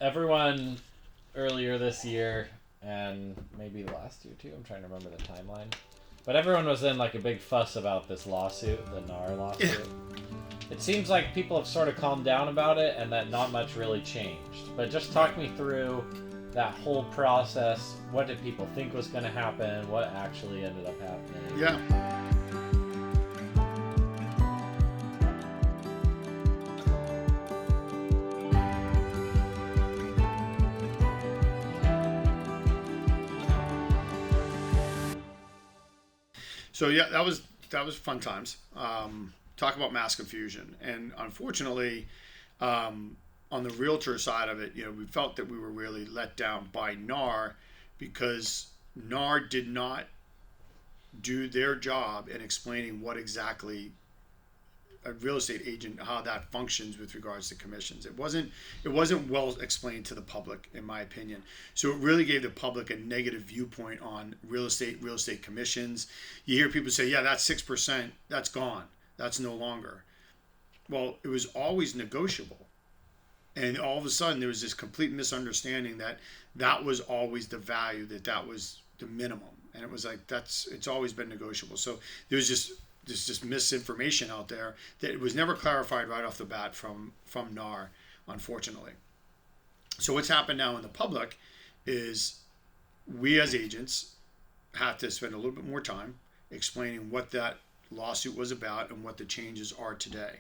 everyone earlier this year and maybe last year too. I'm trying to remember the timeline. But everyone was in like a big fuss about this lawsuit, the NAR Yeah. lawsuit. It seems like people have sort of calmed down about it and that not much really changed. But just talk me through that whole process. What did people think was going to happen? What actually ended up happening? Yeah. So yeah, that was fun times. Talk about mass confusion, and unfortunately, on the realtor side of it, we felt that we were really let down by NAR because NAR did not do their job in explaining what exactly a real estate agent, how that functions with regards to commissions. It wasn't well explained to the public, in my opinion. So it really gave the public a negative viewpoint on real estate commissions. You hear people say, yeah, that's 6%, that's gone, that's no longer. Well, it was always negotiable. And all of a sudden there was this complete misunderstanding that that was always the value, that was the minimum. And it was like, it's always been negotiable. So there was just misinformation out there that it was never clarified right off the bat from NAR, unfortunately. So what's happened now in the public is we as agents have to spend a little bit more time explaining what that lawsuit was about and what the changes are today.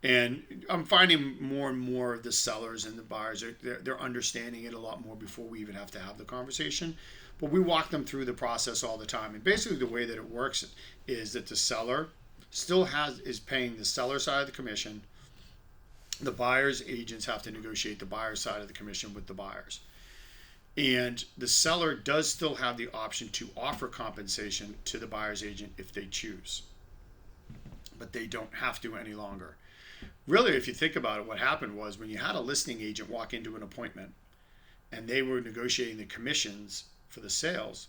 And I'm finding more and more of the sellers and the buyers, they're understanding it a lot more before we even have to have the conversation. But we walk them through the process all the time. And basically the way that it works is that the seller still is paying the seller side of the commission. The buyer's agents have to negotiate the buyer's side of the commission with the buyers. And the seller does still have the option to offer compensation to the buyer's agent if they choose. But they don't have to any longer. Really, if you think about it, what happened was when you had a listing agent walk into an appointment and they were negotiating the commissions for the sales,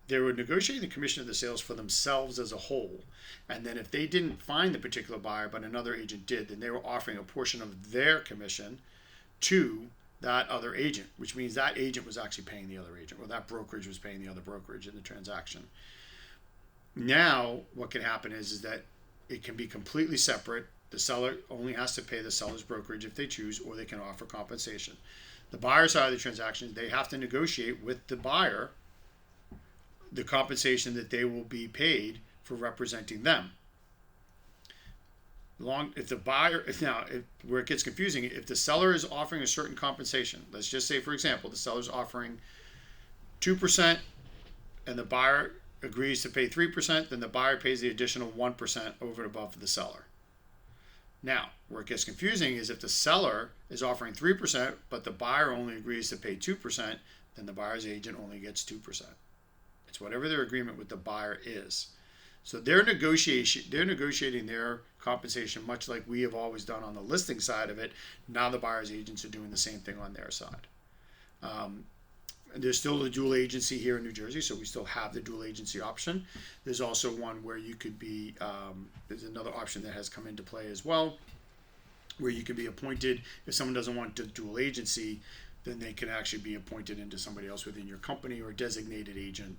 they were negotiating the commission of the sales for themselves as a whole. And then if they didn't find the particular buyer, but another agent did, then they were offering a portion of their commission to that other agent, which means that agent was actually paying the other agent, or that brokerage was paying the other brokerage in the transaction. Now, what can happen is that it can be completely separate. The seller only has to pay the seller's brokerage if they choose, or they can offer compensation. The buyer side of the transaction, they have to negotiate with the buyer the compensation that they will be paid for representing them. If the buyer, where it gets confusing, if the seller is offering a certain compensation, let's just say, for example, the seller's offering 2% and the buyer agrees to pay 3%, then the buyer pays the additional 1% over and above the seller. Now, where it gets confusing is if the seller is offering 3%, but the buyer only agrees to pay 2%, then the buyer's agent only gets 2%. It's whatever their agreement with the buyer is. So they're negotiating their compensation much like we have always done on the listing side of it. Now the buyer's agents are doing the same thing on their side. There's still a dual agency here in New Jersey, so we still have the dual agency option. There's also one where you could be, there's another option that has come into play as well, where you can be appointed. If someone doesn't want the dual agency, then they can actually be appointed into somebody else within your company, or a designated agent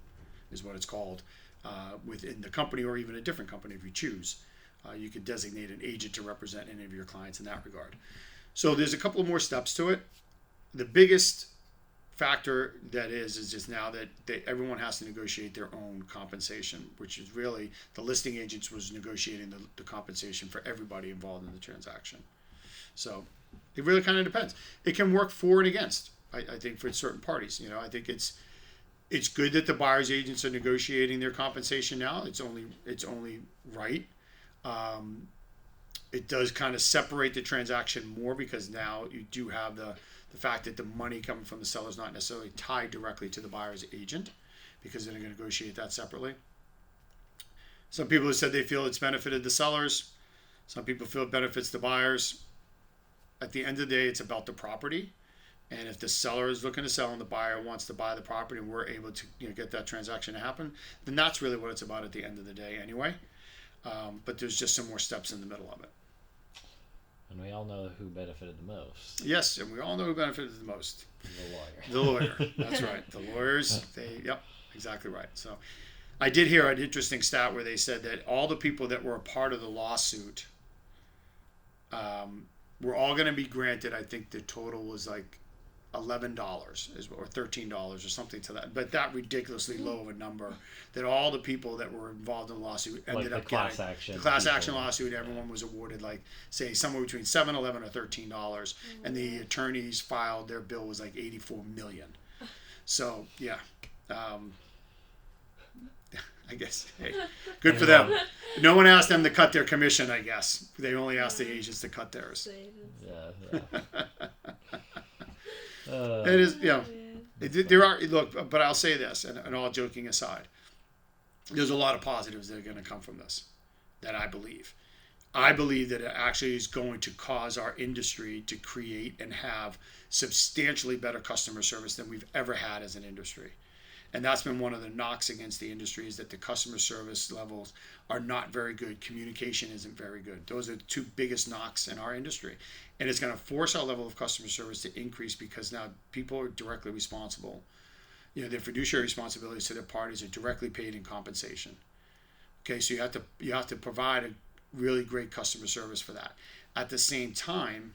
is what it's called, within the company, or even a different company if you choose. You could designate an agent to represent any of your clients in that regard. So there's a couple of more steps to it. The biggest factor that is just now that everyone has to negotiate their own compensation, which is really the listing agents was negotiating the compensation for everybody involved in the transaction. So it really kind of depends. It can work for and against. I think for certain parties, I think it's good that the buyer's agents are negotiating their compensation now. It's only right. It does kind of separate the transaction more because now you do have the fact that the money coming from the seller is not necessarily tied directly to the buyer's agent, because they're going to negotiate that separately. Some people have said they feel it's benefited the sellers. Some people feel it benefits the buyers. At the end of the day, it's about the property. And if the seller is looking to sell and the buyer wants to buy the property and we're able to get that transaction to happen, then that's really what it's about at the end of the day anyway. But there's just some more steps in the middle of it. And we all know who benefited the most. Yes, and we all know who benefited the most. The lawyer. The lawyer. That's right. The lawyers, yep, exactly right. So I did hear an interesting stat where they said that all the people that were a part of the lawsuit were all going to be granted, I think the total was like $11 or $13 or something to that, but that ridiculously low of a number, that all the people that were involved in the lawsuit ended up getting the class action lawsuit. Everyone was awarded, like, say, somewhere between $7, $11, or $13, and the attorneys filed, their bill was like $84 million. So yeah, I guess, hey, good for them. No one asked them to cut their commission, I guess. They only asked the agents to cut theirs. Yeah. It is, there are, look, but I'll say this, and all joking aside, there's a lot of positives that are going to come from this, that I believe. I believe that it actually is going to cause our industry to create and have substantially better customer service than we've ever had as an industry. And that's been one of the knocks against the industry, is that the customer service levels are not very good. Communication isn't very good. Those are the two biggest knocks in our industry. And it's going to force our level of customer service to increase, because now people are directly responsible. Their fiduciary responsibilities to their parties are directly paid in compensation. Okay, so you have to provide a really great customer service for that. At the same time,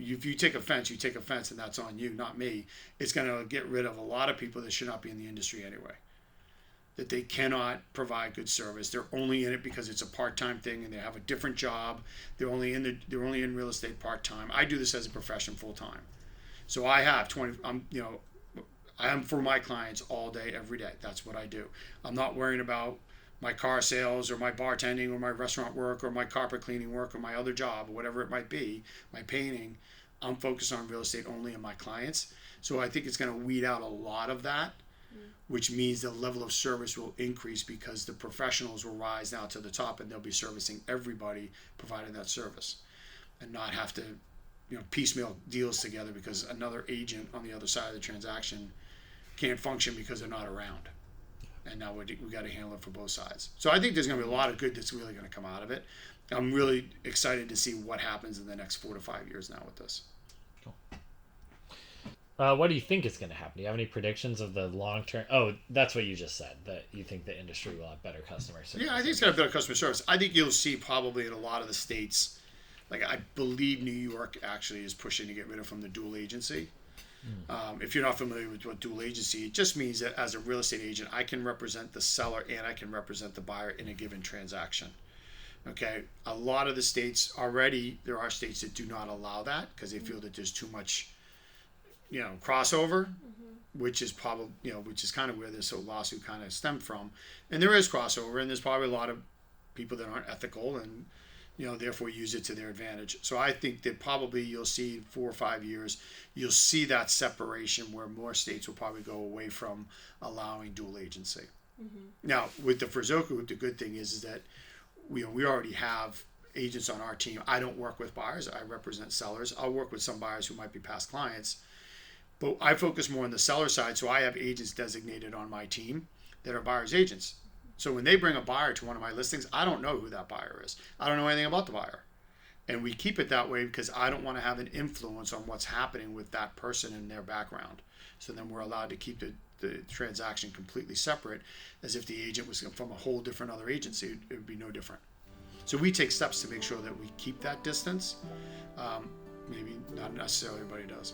if you take offense, and that's on you, not me. It's going to get rid of a lot of people that should not be in the industry anyway. That they cannot provide good service. They're only in it because it's a part-time thing, and they have a different job. They're only in real estate part-time. I do this as a profession full-time. So I have I am for my clients all day, every day. That's what I do. I'm not worrying about my car sales or my bartending or my restaurant work or my carpet cleaning work or my other job or whatever it might be, my painting. I'm focused on real estate only and my clients. So I think it's going to weed out a lot of that, which means the level of service will increase, because the professionals will rise now to the top, and they'll be servicing everybody, providing that service, and not have to piecemeal deals together because another agent on the other side of the transaction can't function because they're not around. And now we got to handle it for both sides. So I think there's going to be a lot of good that's really going to come out of it. I'm really excited to see what happens in the next 4 to 5 years now with this. Cool. What do you think is going to happen? Do you have any predictions of the long term? Oh, that's what you just said, that you think the industry will have better customer service. Yeah, I think it's going to have better customer service. I think you'll see probably in a lot of the states, like I believe New York actually is pushing to get rid of from the dual agency. If you're not familiar with what dual agency, it just means that as a real estate agent, I can represent the seller and I can represent the buyer in a given transaction. Okay, a lot of the states already, there are states that do not allow that because they feel that there's too much, crossover, which is probably, which is kind of where this whole lawsuit kind of stemmed from. And there is crossover, and there's probably a lot of people that aren't ethical and, therefore use it to their advantage. So I think that probably you'll see 4 or 5 years, you'll see that separation where more states will probably go away from allowing dual agency. Now, with the Ferzoco, the good thing is that we already have agents on our team. I don't work with buyers. I represent sellers. I'll work with some buyers who might be past clients, but I focus more on the seller side. So I have agents designated on my team that are buyers agents. So when they bring a buyer to one of my listings, I don't know who that buyer is. I don't know anything about the buyer. And we keep it that way because I don't want to have an influence on what's happening with that person and their background. So then we're allowed to keep the transaction completely separate, as if the agent was from a whole different other agency. It would be no different. So we take steps to make sure that we keep that distance. Maybe not necessarily everybody does.